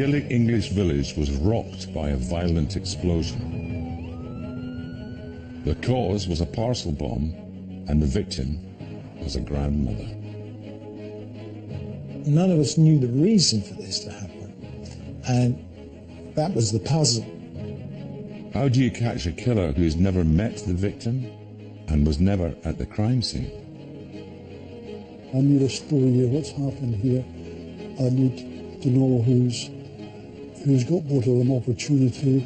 idyllic English village was rocked by a violent explosion. The cause was a parcel bomb, and the victim was a grandmother. None of us knew the reason for this to happen, and that was the puzzle. How do you catch a killer who has never met the victim and was never at the crime scene? I need a story here, what's happened here. I need to know who's got what of an opportunity.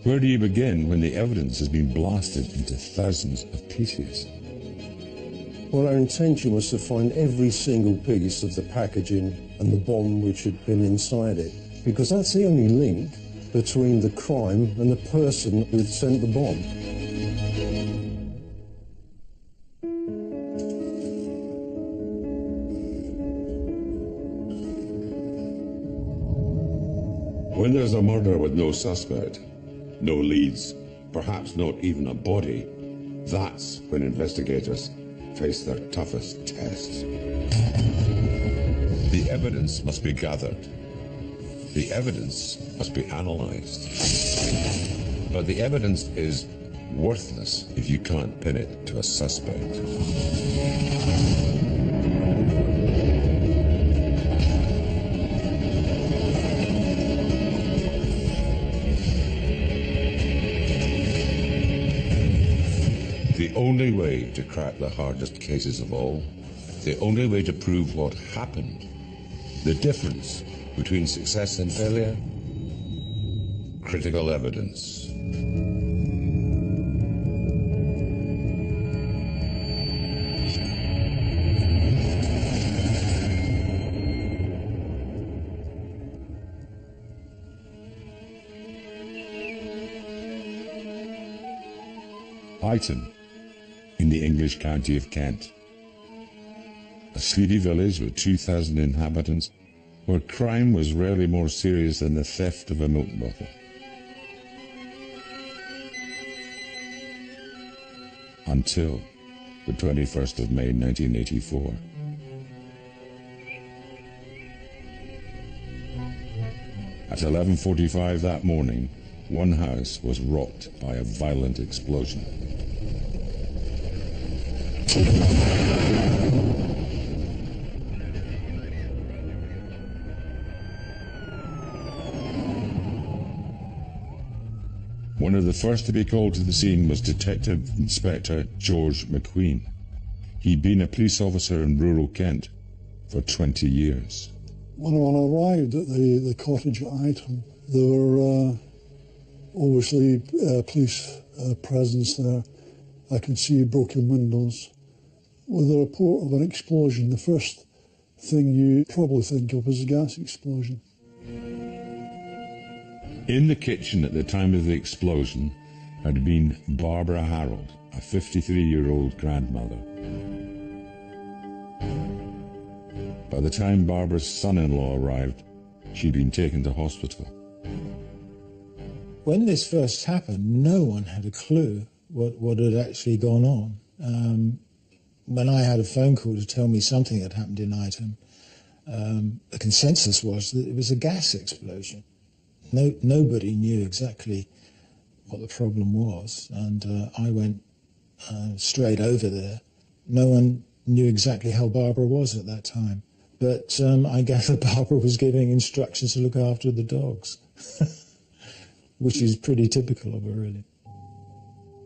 Where do you begin when the evidence has been blasted into thousands of pieces? Well, our intention was to find every single piece of the packaging and the bomb which had been inside it, because that's the only link between the crime and the person who had sent the bomb. When there's a murder with no suspect, no leads, perhaps not even a body, that's when investigators face their toughest tests. The evidence must be gathered. The evidence must be analysed. But the evidence is worthless if you can't pin it to a suspect. The only way to crack the hardest cases of all, the only way to prove what happened, the difference between success and failure, critical evidence. Iton, in the English county of Kent. A sleepy village with 2,000 inhabitants, where crime was rarely more serious than the theft of a milk bottle. Until the 21st of May 1984. At 11:45 that morning, one house was rocked by a violent explosion. One of the first to be called to the scene was Detective Inspector George McQueen. He'd been a police officer in rural Kent for 20 years. When I arrived at the cottage at Iton, there were obviously police presence there. I could see broken windows. With the report of an explosion, the first thing you probably think of is a gas explosion. In the kitchen at the time of the explosion had been Barbara Harold, a 53-year-old grandmother. By the time Barbara's son-in-law arrived, she'd been taken to hospital. When this first happened, no one had a clue what had actually gone on. When I had a phone call to tell me something had happened in Iton, the consensus was that it was a gas explosion. Nobody knew exactly what the problem was, and I went straight over there. No one knew exactly how Barbara was at that time, but I gather Barbara was giving instructions to look after the dogs, which is pretty typical of her, really.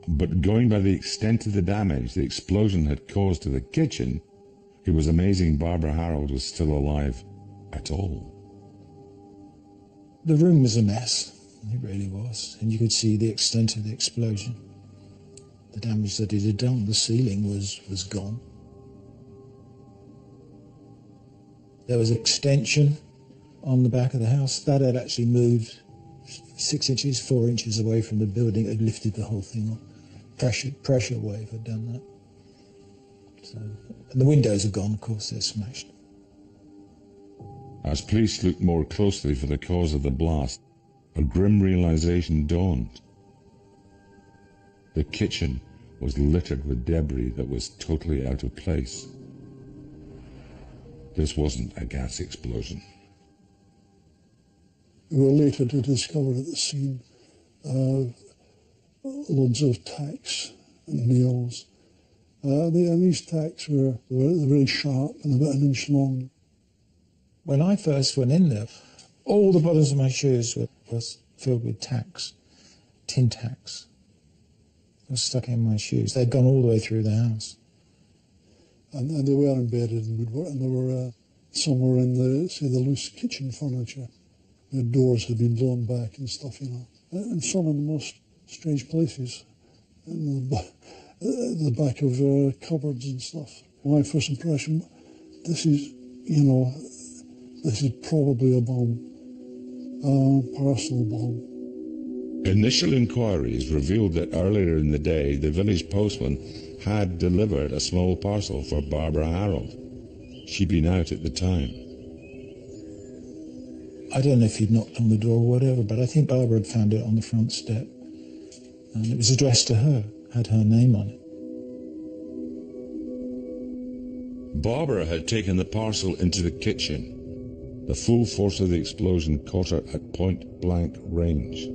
But going by the extent of the damage the explosion had caused to the kitchen, it was amazing Barbara Harold was still alive at all. The room was a mess, it really was, and you could see the extent of the explosion. The damage that it had done, the ceiling was gone. There was an extension on the back of the house. That had actually moved 6 inches, 4 inches away from the building. It had lifted the whole thing up. Pressure wave had done that. So, and the windows are gone, of course, they're smashed. As police looked more closely for the cause of the blast, a grim realization dawned. The kitchen was littered with debris that was totally out of place. This wasn't a gas explosion. We were later to discover at the scene loads of tacks and nails. And these tacks were very sharp and about 1 inch long. When I first went in there, all the bottoms of my shoes were filled with tacks, tin tacks. They were stuck in my shoes. They'd gone all the way through the house. And they were embedded in woodwork, and they were somewhere in the loose kitchen furniture. The doors had been blown back and stuff, you know. And some in the most strange places, in the back of cupboards and stuff. My first impression, this is probably a bomb, a personal bomb. Initial inquiries revealed that earlier in the day, the village postman had delivered a small parcel for Barbara Harold. She'd been out at the time. I don't know if he'd knocked on the door or whatever, but I think Barbara had found it on the front step. And it was addressed to her, had her name on it. Barbara had taken the parcel into the kitchen. The full force of the explosion caught her at point-blank range.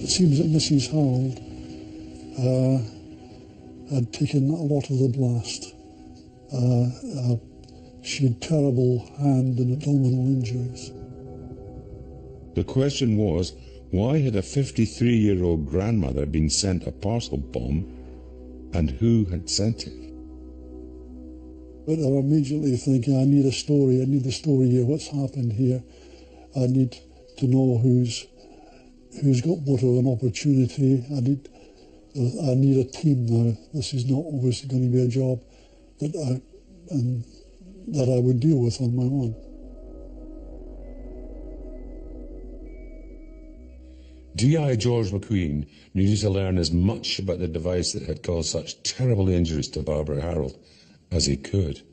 It seems that Mrs. Harold had taken a lot of the blast. She had terrible hand and abdominal injuries. The question was, why had a 53-year-old grandmother been sent a parcel bomb, and who had sent it? But I'm immediately thinking, I need a story here, what's happened here. I need to know who's got what of an opportunity. I need a team now. This is not obviously going to be a job that I would deal with on my own. D.I. George McQueen needed to learn as much about the device that had caused such terrible injuries to Barbara Harold as he could.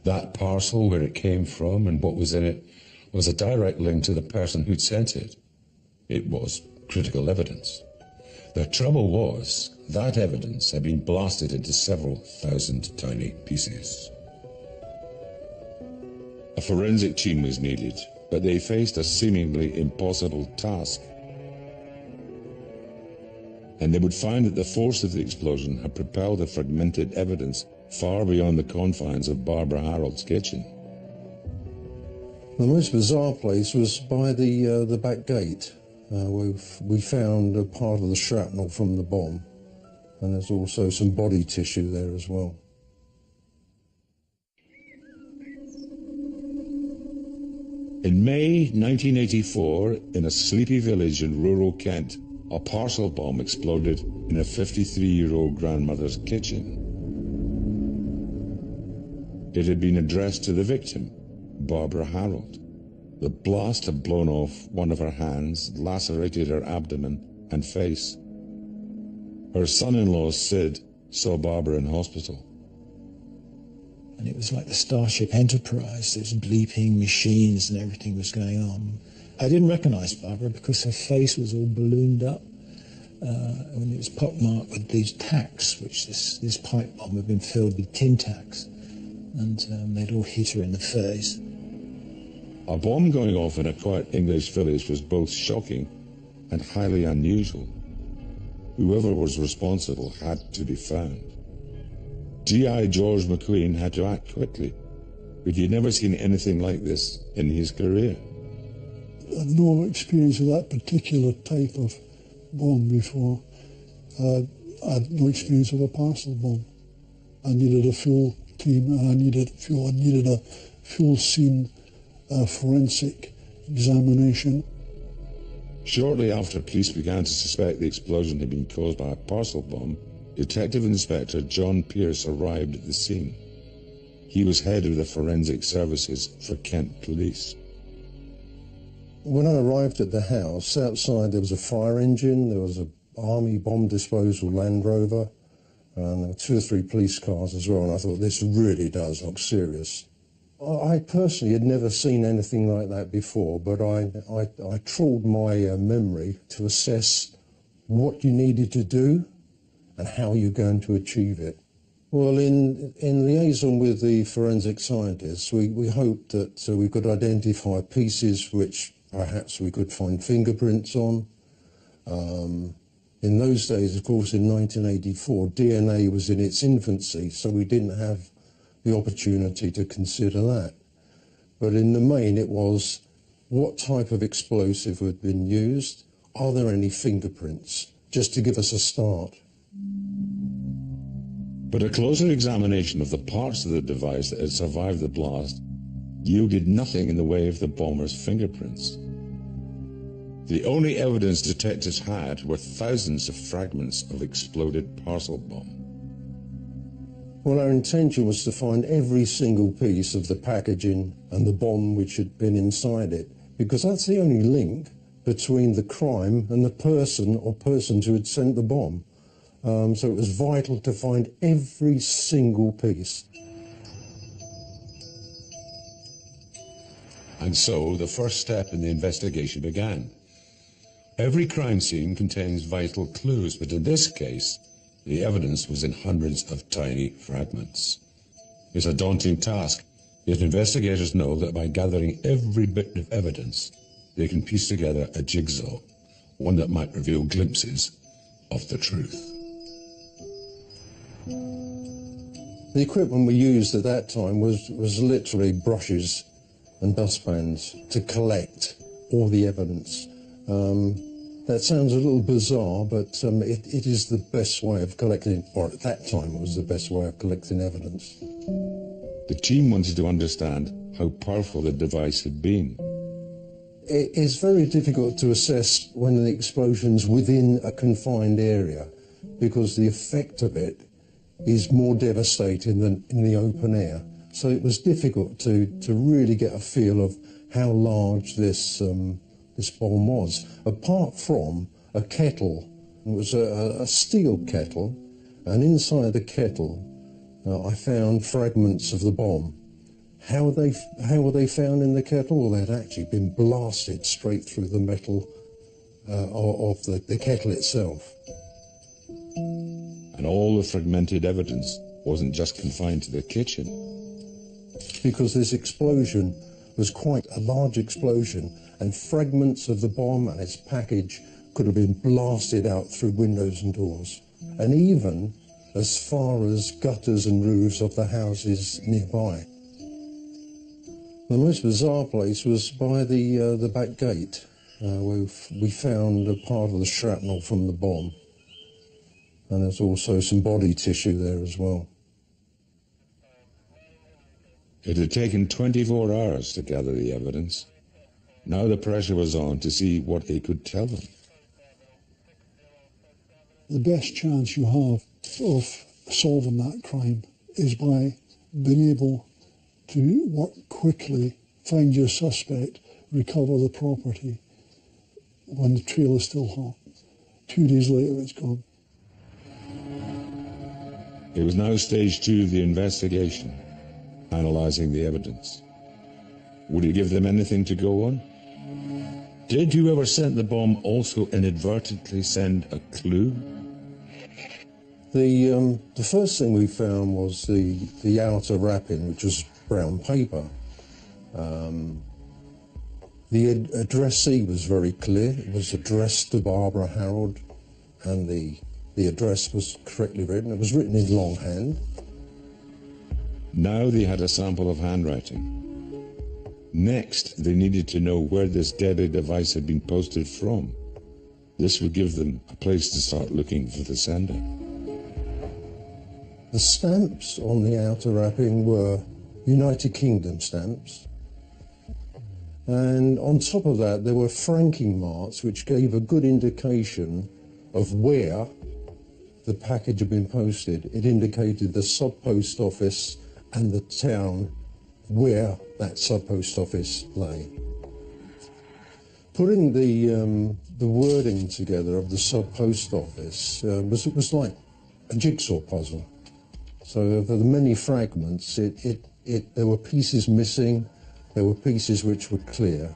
That parcel, where it came from and what was in it, was a direct link to the person who'd sent it. It was critical evidence. The trouble was, that evidence had been blasted into several thousand tiny pieces. A forensic team was needed, but they faced a seemingly impossible task. And they would find that the force of the explosion had propelled the fragmented evidence far beyond the confines of Barbara Harold's kitchen. The most bizarre place was by the back gate. We found a part of the shrapnel from the bomb, and there's also some body tissue there as well. In May 1984, in a sleepy village in rural Kent, a parcel bomb exploded in a 53-year-old grandmother's kitchen. It had been addressed to the victim, Barbara Harold. The blast had blown off one of her hands, lacerated her abdomen and face. Her son-in-law, Sid, saw Barbara in hospital. And it was like the Starship Enterprise. There was bleeping machines and everything was going on. I didn't recognize Barbara because her face was all ballooned up. And it was pockmarked with these tacks, which this pipe bomb had been filled with tin tacks. And they'd all hit her in the face. A bomb going off in a quiet English village was both shocking and highly unusual. Whoever was responsible had to be found. D.I. George McQueen had to act quickly, but he'd never seen anything like this in his career. I had no experience of that particular type of bomb before. I had no experience of a parcel bomb. I needed a full team, and I needed a full scene forensic examination. Shortly after police began to suspect the explosion had been caused by a parcel bomb, Detective Inspector John Pierce arrived at the scene. He was head of the forensic services for Kent Police. When I arrived at the house, outside there was a fire engine, there was an army bomb disposal Land Rover, and there were 2 or 3 police cars as well, and I thought, this really does look serious. I personally had never seen anything like that before, but I trawled my memory to assess what you needed to do and how you're going to achieve it. Well, in liaison with the forensic scientists, we hoped that we could identify pieces which perhaps we could find fingerprints on. In those days, of course, in 1984, DNA was in its infancy, so we didn't have the opportunity to consider that. But in the main, it was what type of explosive had been used, are there any fingerprints, just to give us a start. But a closer examination of the parts of the device that had survived the blast yielded nothing in the way of the bomber's fingerprints. The only evidence detectives had were thousands of fragments of exploded parcel bomb. Well, our intention was to find every single piece of the packaging and the bomb which had been inside it, because that's the only link between the crime and the person or persons who had sent the bomb. So it was vital to find every single piece. And so the first step in the investigation began. Every crime scene contains vital clues, but in this case, the evidence was in hundreds of tiny fragments. It's a daunting task, yet investigators know that by gathering every bit of evidence, they can piece together a jigsaw, one that might reveal glimpses of the truth. The equipment we used at that time was literally brushes and dustpans to collect all the evidence. That sounds a little bizarre, but it is the best way of collecting, or at that time it was the best way of collecting evidence. The team wanted to understand how powerful the device had been. It is very difficult to assess when the explosion's within a confined area, because the effect of it is more devastating than in the open air. So it was difficult to really get a feel of how large this bomb was, apart from a kettle. It was a steel kettle, and inside the kettle I found fragments of the bomb. How were they found in the kettle? Well, they'd actually been blasted straight through the metal of the kettle itself. And all the fragmented evidence wasn't just confined to the kitchen. Because this explosion was quite a large explosion, and fragments of the bomb and its package could have been blasted out through windows and doors, and even as far as gutters and roofs of the houses nearby. The most bizarre place was by the back gate, where we found a part of the shrapnel from the bomb, and there's also some body tissue there as well. It had taken 24 hours to gather the evidence. Now the pressure was on to see what they could tell them. The best chance you have of solving that crime is by being able to work quickly, find your suspect, recover the property when the trail is still hot. 2 days later, it's gone. It was now stage 2 of the investigation, analysing the evidence. Would it give them anything to go on? Did whoever sent the bomb also inadvertently send a clue? The first thing we found was the outer wrapping, which was brown paper. The addressee was very clear. It was addressed to Barbara Harold, and the address was correctly written. It was written in longhand. Now they had a sample of handwriting. Next, they needed to know where this deadly device had been posted from. This would give them a place to start looking for the sender. The stamps on the outer wrapping were United Kingdom stamps. And on top of that, there were franking marks which gave a good indication of where the package had been posted. It indicated the sub-post office and the town where that sub-post office lay. Putting the wording together of the sub-post office was like a jigsaw puzzle. So of the many fragments, there were pieces missing, there were pieces which were clear.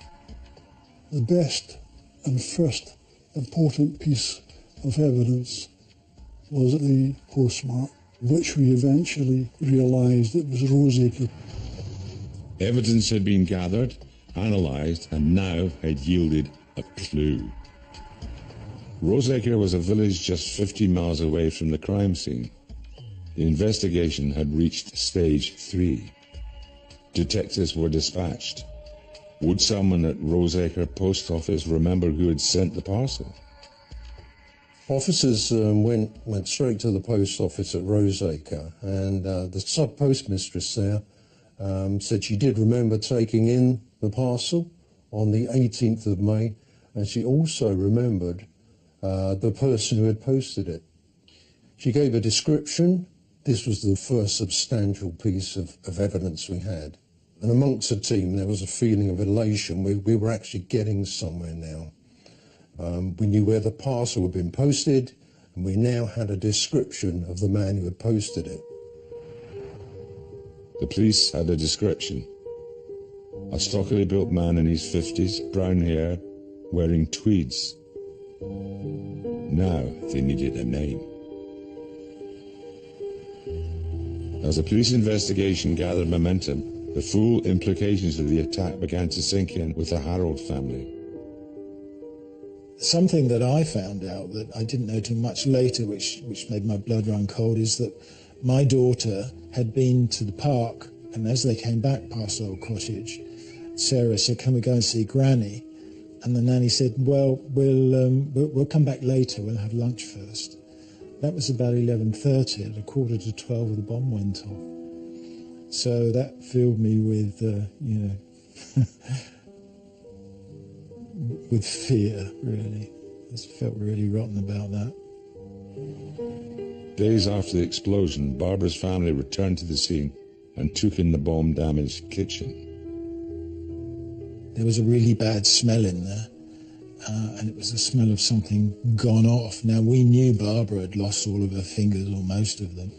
The best and first important piece of evidence was the postmark. which we eventually realised it was Roseacre. Evidence had been gathered, analysed, and now had yielded a clue. Roseacre was a village just 50 miles away from the crime scene. The investigation had reached stage 3. Detectives were dispatched. Would someone at Roseacre post office remember who had sent the parcel? Officers went straight to the post office at Roseacre, and the sub-postmistress there said she did remember taking in the parcel on the 18th of May, and she also remembered the person who had posted it. She gave a description. This was the first substantial piece of evidence we had. And amongst the team, there was a feeling of elation. We were actually getting somewhere now. We knew where the parcel had been posted, and we now had a description of the man who had posted it. The police had a description. A stockily built man in his 50s, brown hair, wearing tweeds. Now they needed a name. As the police investigation gathered momentum, the full implications of the attack began to sink in with the Harold family. Something that I found out that I didn't know till much later, which made my blood run cold, is that my daughter had been to the park, and as they came back past the old cottage, Sarah said, "Can we go and see Granny?" And the nanny said, "Well, we'll come back later. We'll have lunch first." That was about 11:30. At 11:45, the bomb went off. So that filled me with, with fear, really. I just felt really rotten about that. Days after the explosion, Barbara's family returned to the scene and took in the bomb-damaged kitchen. There was a really bad smell in there, and it was the smell of something gone off. Now, we knew Barbara had lost all of her fingers, or most of them,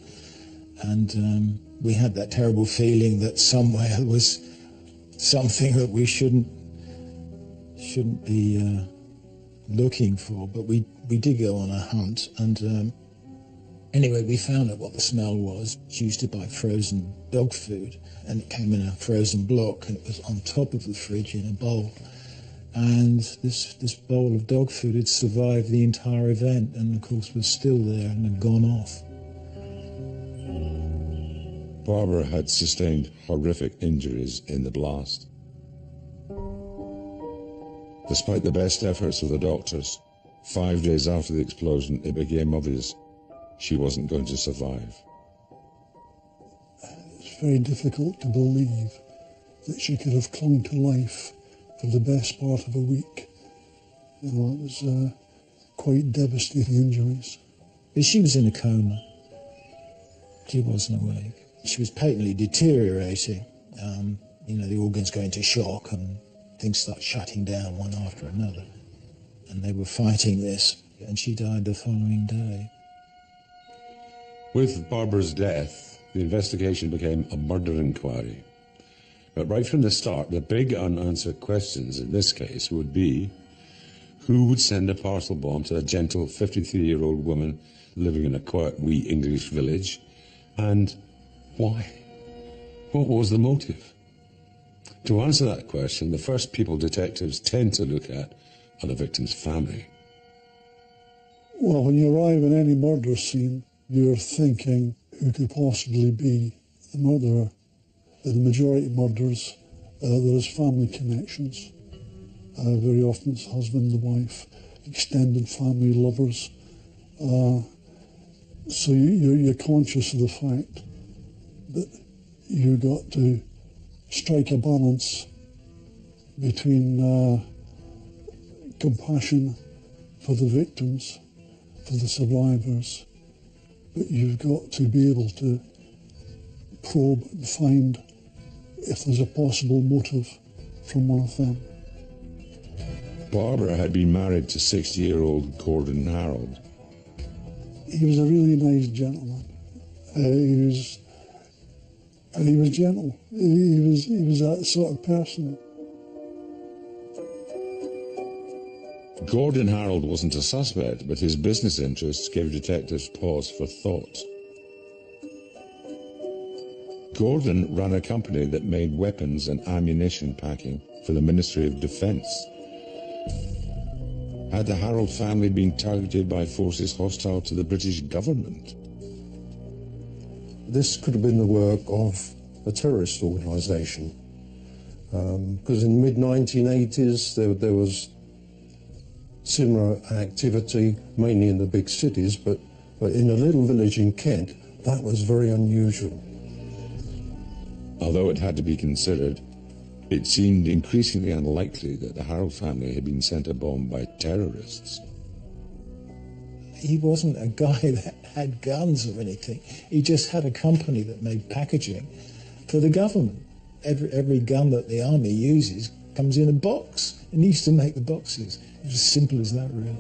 and we had that terrible feeling that somewhere was something that we shouldn't be looking for. But we did go on a hunt, and anyway, we found out what the smell was. She used to buy frozen dog food, and it came in a frozen block, and it was on top of the fridge in a bowl. And this bowl of dog food had survived the entire event, and of course was still there and had gone off. Barbara had sustained horrific injuries in the blast. Despite the best efforts of the doctors, 5 days after the explosion, it became obvious she wasn't going to survive. It's very difficult to believe that she could have clung to life for the best part of a week. You know, it was quite devastating injuries. But she was in a coma. She wasn't awake. She was patently deteriorating. The organs go into shock and things start shutting down one after another. And they were fighting this, and she died the following day. With Barbara's death, the investigation became a murder inquiry. But right from the start, the big unanswered questions in this case would be, who would send a parcel bomb to a gentle 53-year-old woman living in a quiet wee English village, and why? What was the motive? To answer that question, the first people detectives tend to look at are the victim's family. Well, when you arrive in any murder scene, you're thinking who could possibly be the murderer. In the majority of murders, there is family connections. Very often it's husband and wife, extended family, lovers. So you're conscious of the fact that you've got to strike a balance between compassion for the victims, for the survivors, but you've got to be able to probe and find if there's a possible motive from one of them. Barbara had been married to 60-year-old Gordon Harold. He was a really nice gentleman. He was gentle. He was that sort of person. Gordon Harold wasn't a suspect, but his business interests gave detectives pause for thought. Gordon ran a company that made weapons and ammunition packing for the Ministry of Defence. Had the Harold family been targeted by forces hostile to the British government? This could have been the work of a terrorist organisation, because in the mid-1980s there was similar activity, mainly in the big cities, but in a little village in Kent, that was very unusual. Although it had to be considered, it seemed increasingly unlikely that the Harold family had been sent a bomb by terrorists. He wasn't a guy that had guns or anything. He just had a company that made packaging for the government. Every gun that the army uses comes in a box, and he used to make the boxes. It was as simple as that, really.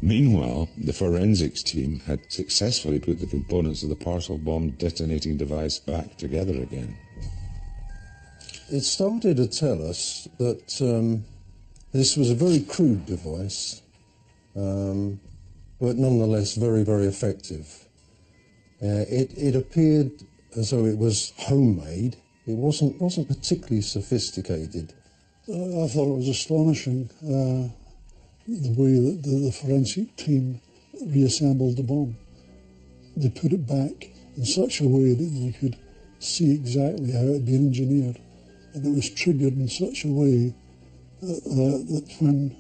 Meanwhile, the forensics team had successfully put the components of the parcel bomb detonating device back together again. It started to tell us that this was a very crude device, but nonetheless very, very effective. It appeared as though it was homemade. It wasn't particularly sophisticated. I thought it was astonishing the way that the forensic team reassembled the bomb. They put it back in such a way that you could see exactly how it had been engineered, and it was triggered in such a way that when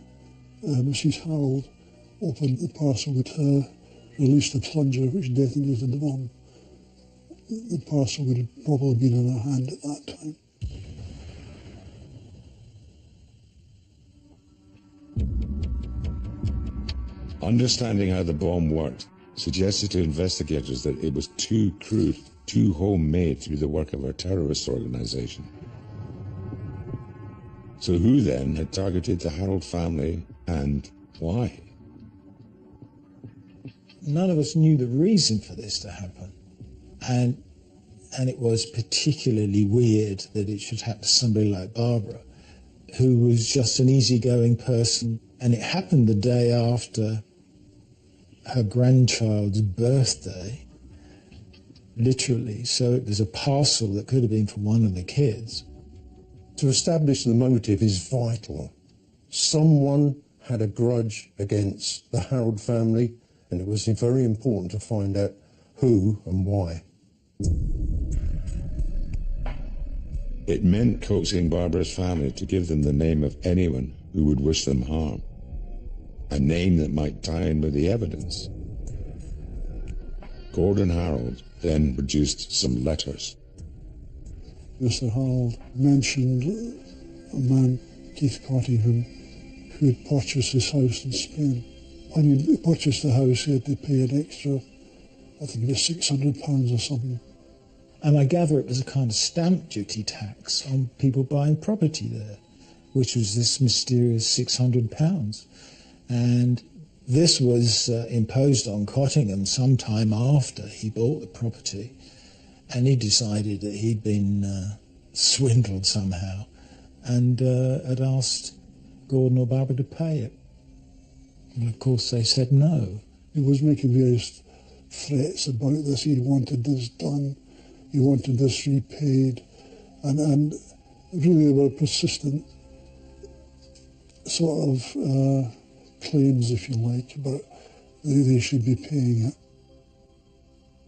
Mrs. Harold opened the parcel, it released a plunger which detonated the bomb. The parcel would have probably been in her hand at that time. Understanding how the bomb worked suggested to investigators that it was too crude, too homemade to be the work of a terrorist organisation. So who then had targeted the Harold family, and why? None of us knew the reason for this to happen. And it was particularly weird that it should happen to somebody like Barbara, who was just an easygoing person. And it happened the day after her grandchild's birthday, literally. So it was a parcel that could have been for one of the kids. To establish the motive is vital. Someone had a grudge against the Harold family, and it was very important to find out who and why. It meant coaxing Barbara's family to give them the name of anyone who would wish them harm, a name that might tie in with the evidence. Gordon Harold then produced some letters. Mr. Harold mentioned a man, Keith Cottingham, who had purchased his house in Spain. When he purchased the house, he had to pay an extra, I think it was £600 or something. And I gather it was a kind of stamp duty tax on people buying property there, which was this mysterious £600. And this was imposed on Cottingham sometime after he bought the property, and he decided that he'd been swindled somehow and had asked Gordon or Barbara to pay it. And of course they said no. He was making various threats about this. He wanted this done, he wanted this repaid, and really they were persistent sort of claims, if you like, but they should be paying it.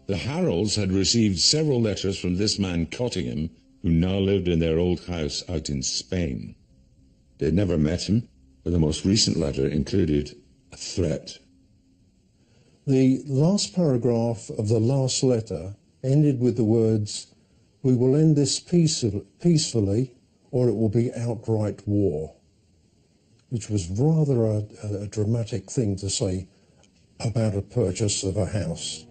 The Harolds had received several letters from this man Cottingham, who now lived in their old house out in Spain. They'd never met him, but the most recent letter included a threat. The last paragraph of the last letter ended with the words, "We will end this peacefully, or it will be outright war," which was rather a dramatic thing to say about a purchase of a house.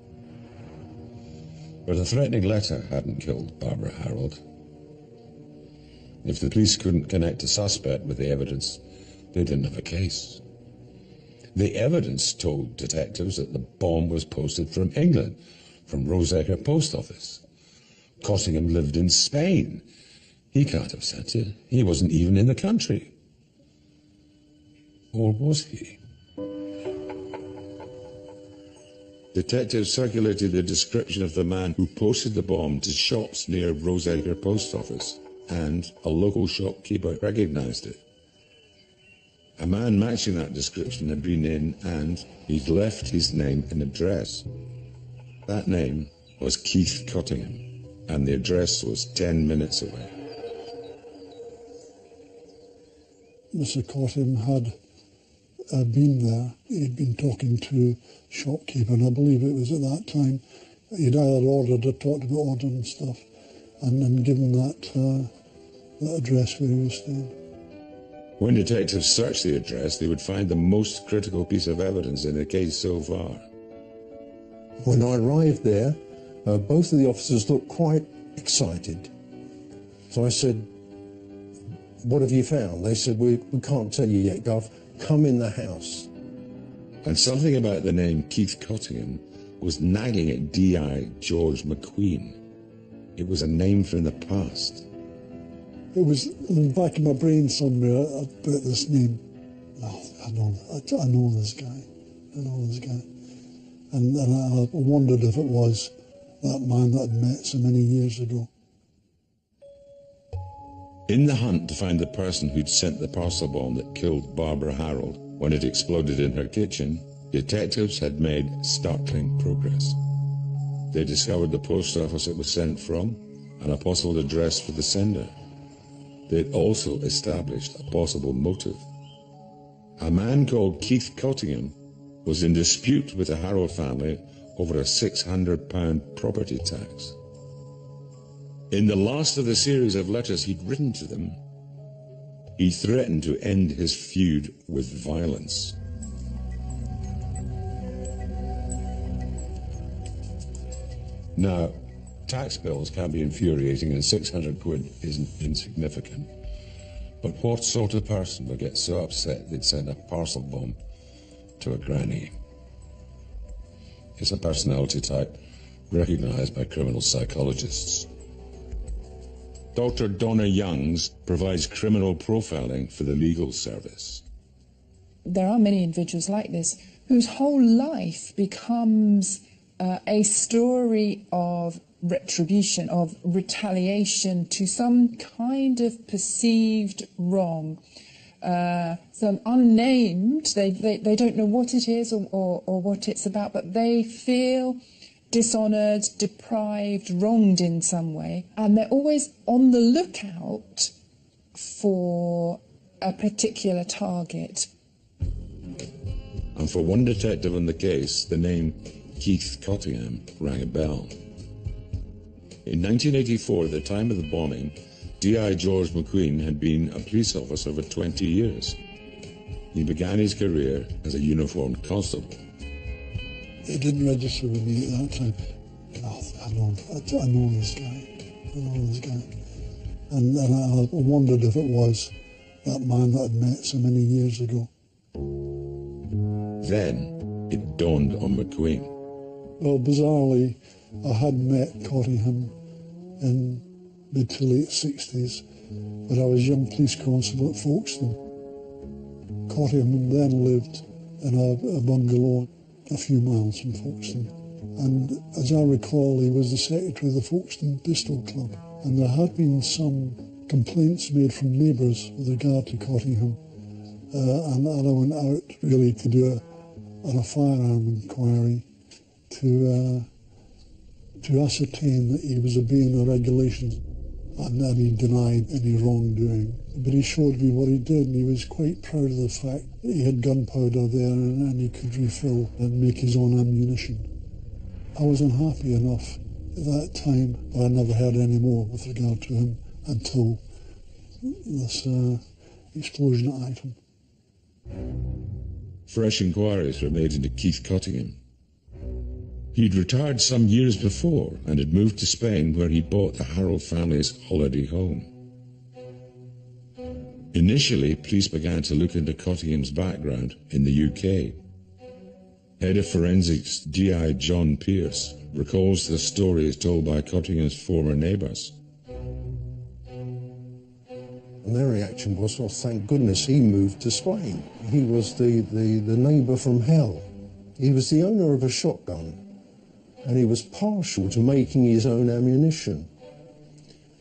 But a threatening letter hadn't killed Barbara Harold. If the police couldn't connect a suspect with the evidence, they didn't have a case. The evidence told detectives that the bomb was posted from England, from Rosacre Post Office. Cottingham lived in Spain. He can't have sent it. He wasn't even in the country. Or was he? Detectives circulated the description of the man who posted the bomb to shops near Roseacre Post Office, and a local shopkeeper recognised it. A man matching that description had been in, and he'd left his name and address. That name was Keith Cottingham, and the address was 10 minutes away. Mr. Cottingham had been there. He'd been talking to shopkeeper, and I believe it was at that time he'd either ordered or talked about ordering stuff, and then given that address where he was staying. When detectives searched the address, they would find the most critical piece of evidence in the case so far. When I arrived there, both of the officers looked quite excited. So I said, "What have you found?" They said, we can't tell you yet, Gov. Come in the house. And something about the name Keith Cottingham was nagging at DI George McQueen. It was a name from the past. It was in the back of my brain somewhere about this name. Oh, I know this guy. I know this guy. And I wondered if it was that man that I'd met so many years ago. In the hunt to find the person who'd sent the parcel bomb that killed Barbara Harold when it exploded in her kitchen, detectives had made startling progress. They discovered the post office it was sent from and a possible address for the sender. They'd also established a possible motive. A man called Keith Cottingham was in dispute with the Harold family over a £600 property tax. In the last of the series of letters he'd written to them, he threatened to end his feud with violence. Now, tax bills can be infuriating, and 600 quid isn't insignificant. But what sort of person would get so upset they'd send a parcel bomb to a granny? It's a personality type recognised by criminal psychologists. Dr. Donna Youngs provides criminal profiling for the legal service. There are many individuals like this whose whole life becomes a story of retribution, of retaliation to some kind of perceived wrong. Some unnamed, they don't know what it is or what it's about, but they feel dishonoured, deprived, wronged in some way, and they're always on the lookout for a particular target. And for one detective on the case, the name Keith Cottingham rang a bell. In 1984, at the time of the bombing, DI George McQueen had been a police officer for 20 years. He began his career as a uniformed constable. It didn't register with me at that time. I know this guy. I know this guy. And I wondered if it was that man that I'd met so many years ago. Then it dawned on McQueen. Well, bizarrely, I had met Cottingham in mid to late 60s, but I was young police constable at Folkestone. Cottingham then lived in a bungalow a few miles from Folkestone. And as I recall, he was the secretary of the Folkestone Pistol Club. And there had been some complaints made from neighbours with regard to Cottingham. And I went out really to do a firearm inquiry to ascertain that he was obeying the regulations, and then he denied any wrongdoing. But he showed me what he did, and he was quite proud of the fact that he had gunpowder there and he could refill and make his own ammunition. I was unhappy enough at that time, but I never heard any more with regard to him until this explosion at Ightham. Fresh inquiries were made into Keith Cottingham. He'd retired some years before and had moved to Spain, where he bought the Harold family's holiday home. Initially, police began to look into Cottingham's background in the UK. Head of Forensics DI John Pearce recalls the stories told by Cottingham's former neighbours. And their reaction was, well, thank goodness he moved to Spain. He was the neighbour from hell. He was the owner of a shotgun, and he was partial to making his own ammunition.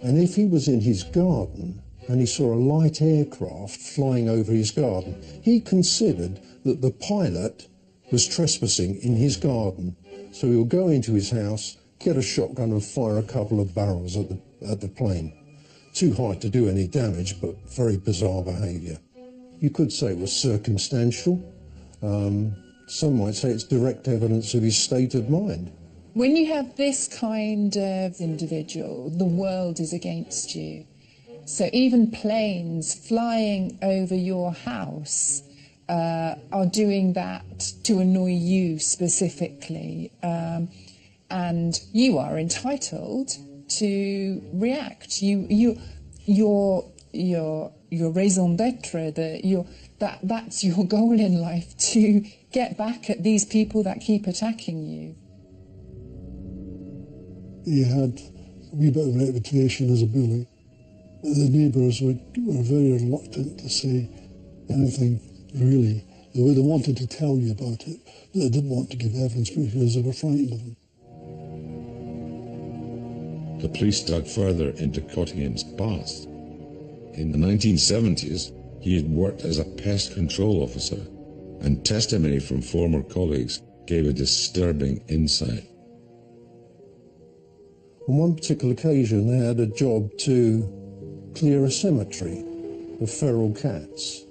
And if he was in his garden and he saw a light aircraft flying over his garden, he considered that the pilot was trespassing in his garden. So he'll go into his house, get a shotgun and fire a couple of barrels at the plane. Too high to do any damage, but very bizarre behaviour. You could say it was circumstantial. Some might say it's direct evidence of his state of mind. When you have this kind of individual, the world is against you. So even planes flying over your house are doing that to annoy you specifically. And you are entitled to react. Your raison d'être, that's your goal in life, to get back at these people that keep attacking you. He had a wee bit of a reputation as a bully. The neighbours were very reluctant to say anything, really. They would have wanted to tell you about it, but they didn't want to give evidence because they were frightened of him. The police dug further into Cottingham's past. In the 1970s, he had worked as a pest control officer, and testimony from former colleagues gave a disturbing insight. On one particular occasion, they had a job to clear a cemetery of feral cats.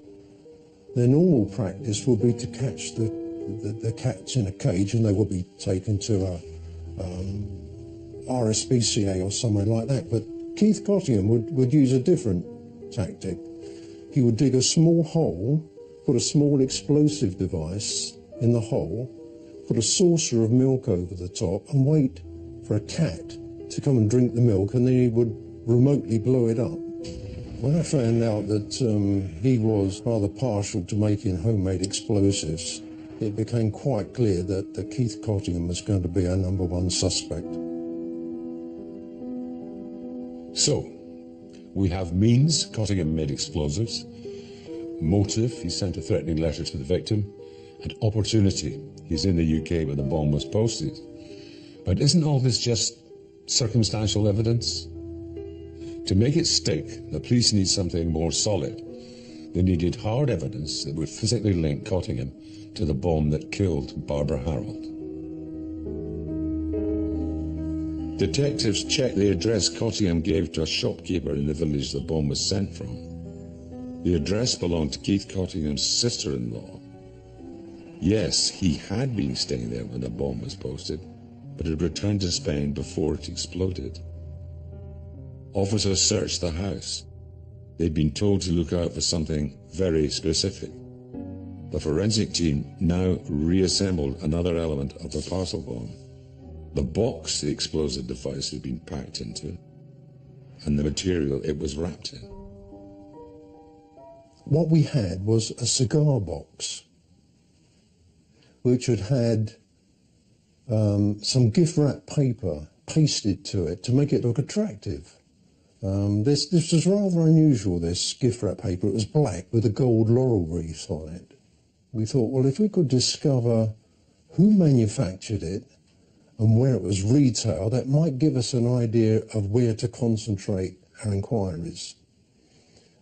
Their normal practice would be to catch the cats in a cage, and they would be taken to a RSPCA or somewhere like that. But Keith Cottingham would use a different tactic. He would dig a small hole, put a small explosive device in the hole, put a saucer of milk over the top, and wait for a cat to come and drink the milk, and then he would remotely blow it up. When I found out that he was rather partial to making homemade explosives, it became quite clear that Keith Cottingham was going to be our #1 suspect. So, we have means: Cottingham made explosives; motive: he sent a threatening letter to the victim; and opportunity: he's in the UK when the bomb was posted. But isn't all this just circumstantial evidence? To make it stick, the police need something more solid. They needed hard evidence that would physically link Cottingham to the bomb that killed Barbara Harold. Detectives checked the address Cottingham gave to a shopkeeper in the village the bomb was sent from. The address belonged to Keith Cottingham's sister-in-law. Yes, he had been staying there when the bomb was posted, but had returned to Spain before it exploded. Officers searched the house. They'd been told to look out for something very specific. The forensic team now reassembled another element of the parcel bomb: the box the explosive device had been packed into, and the material it was wrapped in. What we had was a cigar box, which had some gift wrap paper pasted to it to make it look attractive. This was rather unusual, this gift wrap paper. It was black with a gold laurel wreath on it. We thought, well, if we could discover who manufactured it and where it was retailed, that might give us an idea of where to concentrate our inquiries.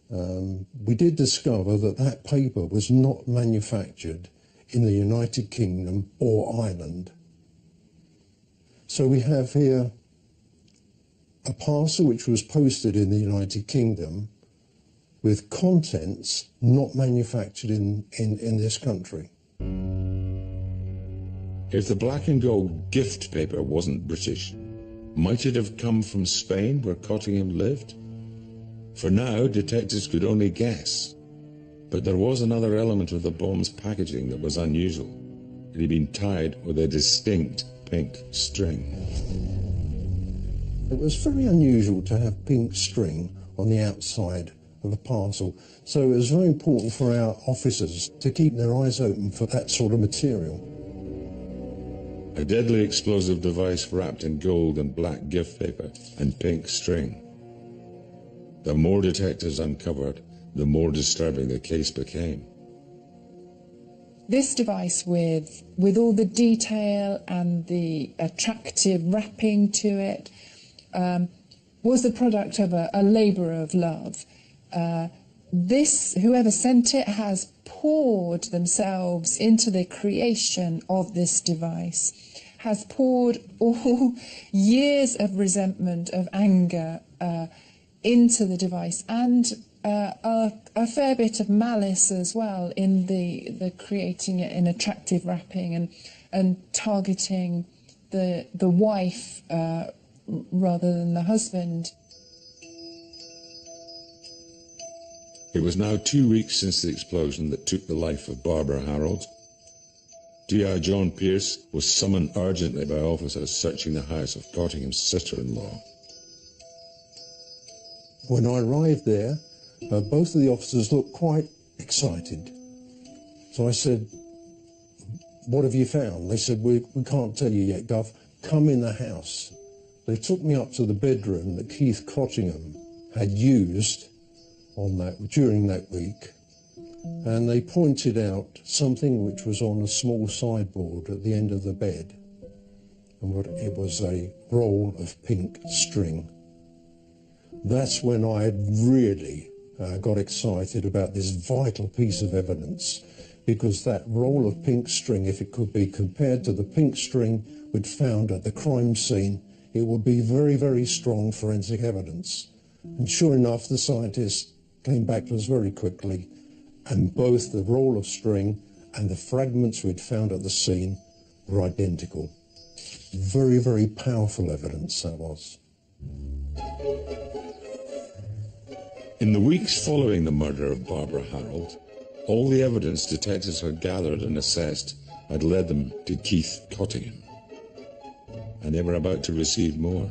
We did discover that paper was not manufactured in the United Kingdom or Ireland. So we have here a parcel which was posted in the United Kingdom with contents not manufactured in this country. If the black and gold gift paper wasn't British, might it have come from Spain, where Cottingham lived? For now, detectives could only guess. But there was another element of the bomb's packaging that was unusual. It had been tied with a distinct pink string. It was very unusual to have pink string on the outside of a parcel, so it was very important for our officers to keep their eyes open for that sort of material. A deadly explosive device wrapped in gold and black gift paper and pink string. The more detectives uncovered, the more disturbing the case became. This device, with all the detail and the attractive wrapping to it, was the product of a labour of love. Whoever sent it has poured themselves into the creation of this device, has poured all years of resentment, of anger into the device, and a fair bit of malice as well in the creating it in attractive wrapping and targeting the wife rather than the husband. It was now 2 weeks since the explosion that took the life of Barbara Harold. D.I. John Pearce was summoned urgently by officers searching the house of Cottingham's sister-in-law. When I arrived there, both of the officers looked quite excited. So I said, "What have you found?" They said, we can't tell you yet, Gov. Come in the house." They took me up to the bedroom that Keith Cottingham had used during that week, and they pointed out something which was on a small sideboard at the end of the bed, and it was a roll of pink string. That's when I had really got excited about this vital piece of evidence, because that roll of pink string, if it could be compared to the pink string we'd found at the crime scene, it would be very, very strong forensic evidence. And sure enough, the scientists came back to us very quickly, and both the roll of string and the fragments we'd found at the scene were identical. Very, very powerful evidence that was. In the weeks following the murder of Barbara Harold, all the evidence detectives had gathered and assessed had led them to Keith Cottingham, and they were about to receive more.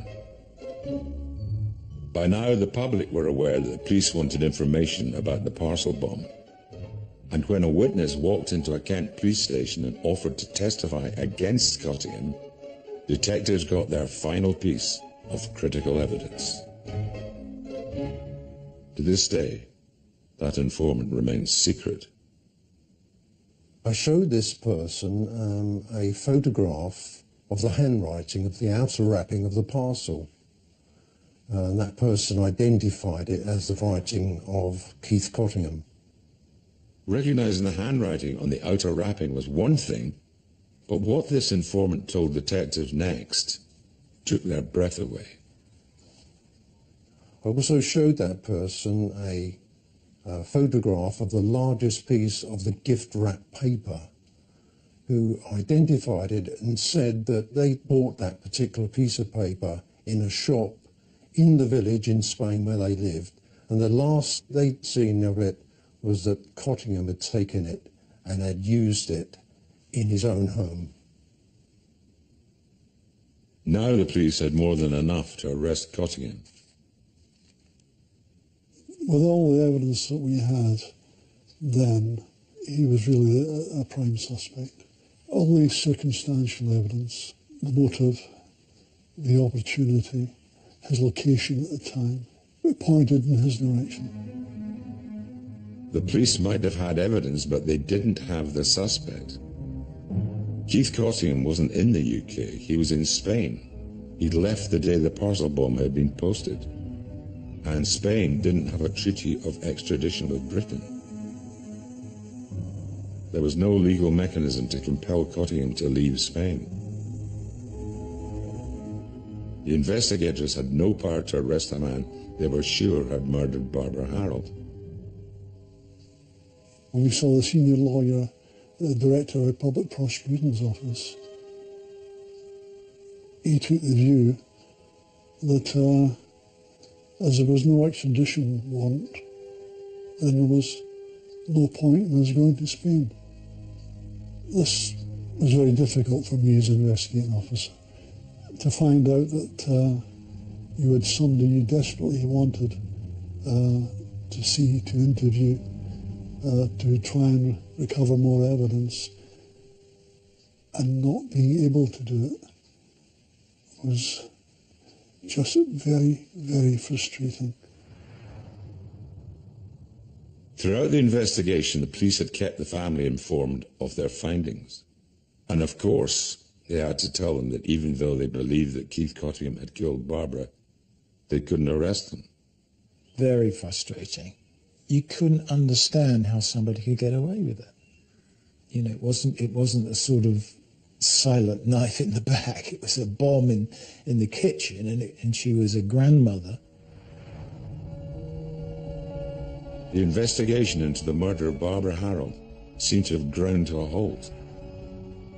By now, the public were aware that the police wanted information about the parcel bomb, and when a witness walked into a Kent police station and offered to testify against Cottingham, detectives got their final piece of critical evidence. To this day, that informant remains secret. I showed this person a photograph of the handwriting of the outer wrapping of the parcel. And that person identified it as the writing of Keith Cottingham. Recognising the handwriting on the outer wrapping was one thing, but what this informant told detectives next took their breath away. I also showed that person a photograph of the largest piece of the gift wrap paper, who identified it and said that they bought that particular piece of paper in a shop in the village in Spain where they lived, and the last they'd seen of it was that Cottingham had taken it and had used it in his own home. Now the police had more than enough to arrest Cottingham. With all the evidence that we had then, he was really a prime suspect. All the circumstantial evidence, the motive, the opportunity, his location at the time, it pointed in his direction. The police might have had evidence, but they didn't have the suspect. Keith Cottingham wasn't in the UK, he was in Spain. He'd left the day the parcel bomb had been posted, and Spain didn't have a treaty of extradition with Britain. There was no legal mechanism to compel Cottingham to leave Spain. The investigators had no power to arrest a man they were sure had murdered Barbara Harold. When we saw the senior lawyer, the director of the Public Prosecutor's Office, he took the view that as there was no extradition warrant, then there was no point in us going to Spain. This was very difficult for me as an investigating officer, to find out that you had somebody you desperately wanted to see, to interview, to try and recover more evidence, and not being able to do it was just very, very frustrating. Throughout the investigation, the police had kept the family informed of their findings. And of course, they had to tell them that even though they believed that Keith Cottingham had killed Barbara, they couldn't arrest him. Very frustrating. You couldn't understand how somebody could get away with it. You know, it wasn't a sort of silent knife in the back. It was a bomb in the kitchen, and she was a grandmother. The investigation into the murder of Barbara Harold seemed to have ground to a halt.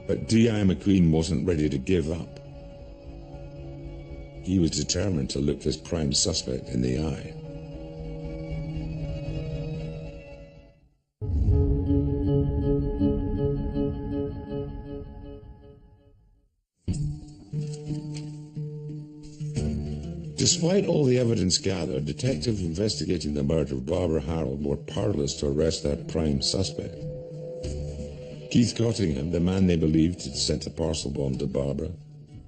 But D.I. McQueen wasn't ready to give up. He was determined to look his prime suspect in the eye. Despite all the evidence gathered, detectives investigating the murder of Barbara Harold were powerless to arrest their prime suspect. Keith Cottingham, the man they believed had sent a parcel bomb to Barbara,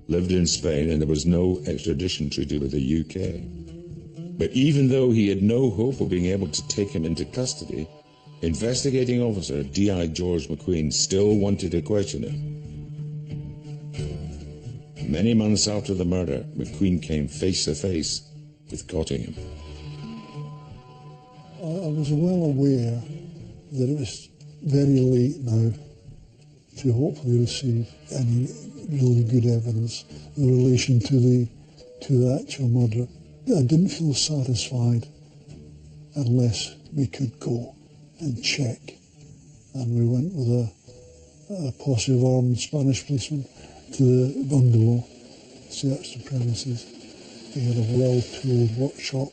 lived in Spain and there was no extradition treaty with the UK. But even though he had no hope of being able to take him into custody, investigating officer D.I. George McQueen still wanted to question him. Many months after the murder, McQueen came face to face with Cottingham. I was well aware that it was very late now to hopefully receive any really good evidence in relation to the actual murder. I didn't feel satisfied unless we could go and check. And we went with a posse of armed Spanish policemen to the bungalow, searched the premises. They had a well-tooled workshop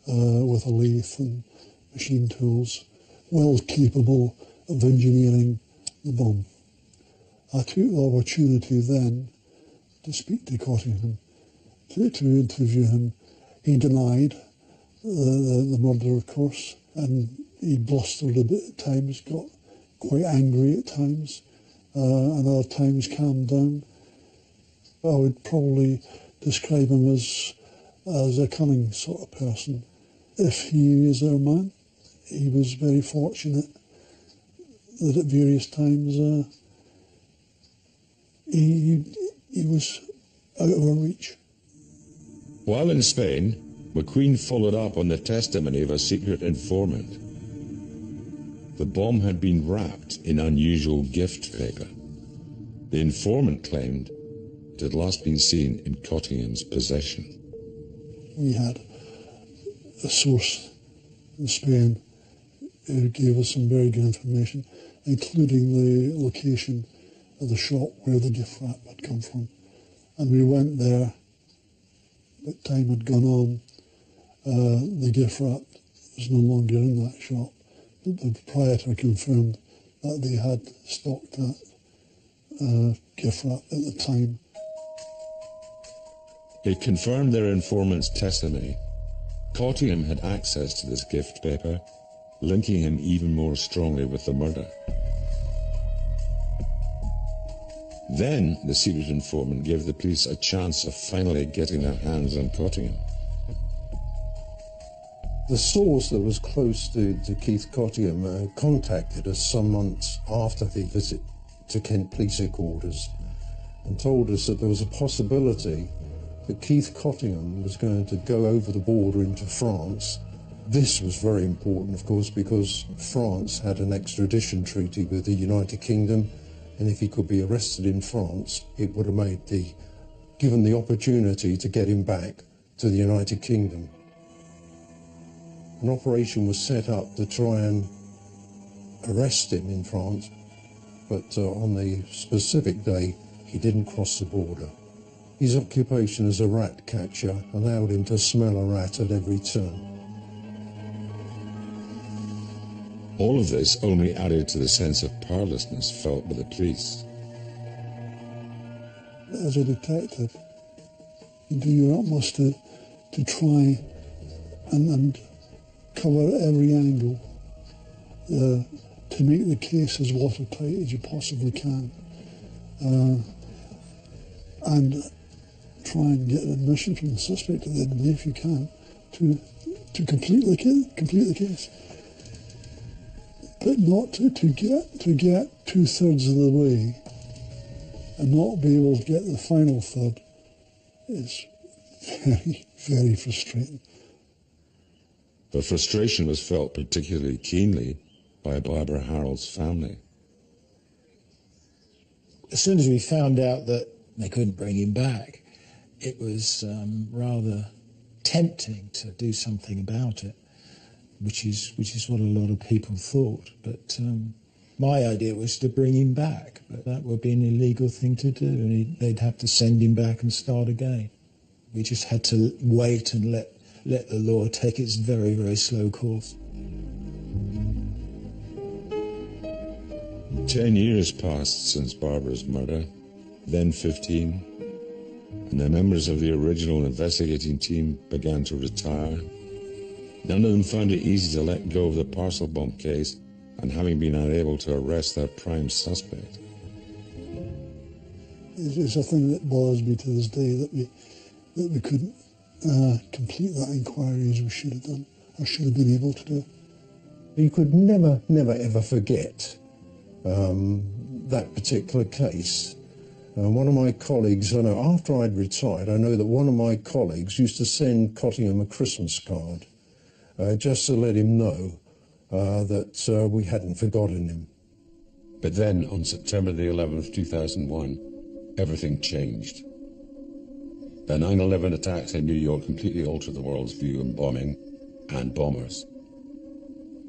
with a lathe and machine tools, well capable of engineering the bomb. I took the opportunity then to speak to Cottingham, to interview him. He denied the murder, of course, and he blustered a bit at times, got quite angry at times, and other times calmed down. I would probably describe him as a cunning sort of person. If he is our man, he was very fortunate that at various times he was out of our reach. While in Spain, McQueen followed up on the testimony of a secret informant. The bomb had been wrapped in unusual gift paper. The informant claimed it had last been seen in Cottingham's possession. We had a source in Spain who gave us some very good information, including the location of the shop where the gift wrap had come from. And we went there, but time had gone on. The gift wrap was no longer in that shop, but the proprietor confirmed that they had stocked that gift wrap at the time. It confirmed their informant's testimony. Cottingham had access to this gift paper, linking him even more strongly with the murder. Then the secret informant gave the police a chance of finally getting their hands on Cottingham. The source that was close to Keith Cottingham contacted us some months after the visit to Kent Police Headquarters and told us that there was a possibility that Keith Cottingham was going to go over the border into France. This was very important, of course, because France had an extradition treaty with the United Kingdom, and if he could be arrested in France, it would have given the opportunity to get him back to the United Kingdom. An operation was set up to try and arrest him in France, but on the specific day, he didn't cross the border. His occupation as a rat catcher allowed him to smell a rat at every turn. All of this only added to the sense of powerlessness felt by the police. As a detective, you do your utmost to try and cover every angle to make the case as watertight as you possibly can, and try and get an admission from the suspect at the end of the day, if you can, to complete the case. But not to get 2/3 of the way and not be able to get the final third is very, very frustrating. The frustration was felt particularly keenly by Barbara Harold's family. As soon as we found out that they couldn't bring him back, it was rather tempting to do something about it, which is what a lot of people thought. But my idea was to bring him back, but that would be an illegal thing to do, and they'd have to send him back and start again. We just had to wait and let the law take its very, very slow course. 10 years passed since Barbara's murder, then 15, and the members of the original investigating team began to retire. None of them found it easy to let go of the parcel bomb case, and having been unable to arrest their prime suspect. It's a thing that bothers me to this day, that we couldn't complete that inquiry as we should have done, or should have been able to do. You could never, ever forget that particular case. One of my colleagues, I know after I'd retired, I know that one of my colleagues used to send Cottingham a Christmas card just to let him know that we hadn't forgotten him. But then, on September the 11th, 2001, everything changed. The 9/11 attacks in New York completely altered the world's view on bombing and bombers.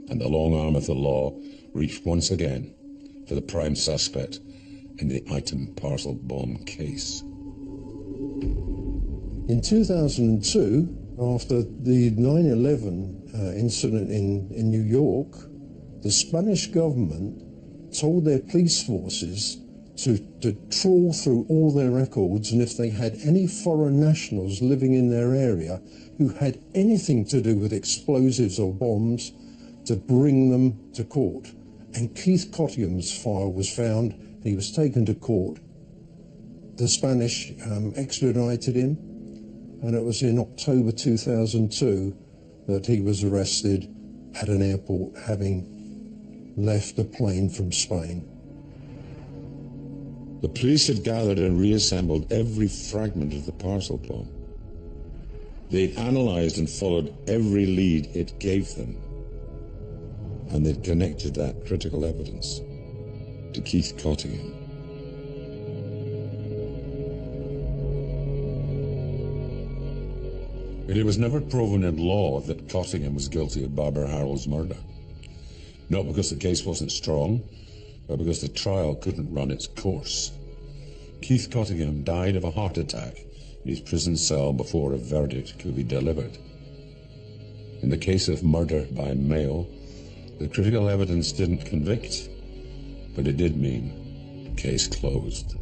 And the long arm of the law reached once again for the prime suspect in the item parcel bomb case. In 2002, after the 9/11 incident in New York, the Spanish government told their police forces to trawl through all their records, and if they had any foreign nationals living in their area who had anything to do with explosives or bombs, to bring them to court. And Keith Cottingham's file was found. He was taken to court. The Spanish extradited him, and it was in October 2002 that he was arrested at an airport, having left a plane from Spain. The police had gathered and reassembled every fragment of the parcel bomb. They'd analysed and followed every lead it gave them, and they'd connected that critical evidence to Keith Cottingham. But it was never proven in law that Cottingham was guilty of Barbara Harold's murder. Not because the case wasn't strong, but because the trial couldn't run its course. Keith Cottingham died of a heart attack in his prison cell before a verdict could be delivered. In the case of murder by mail, the critical evidence didn't convict, but it did mean case closed.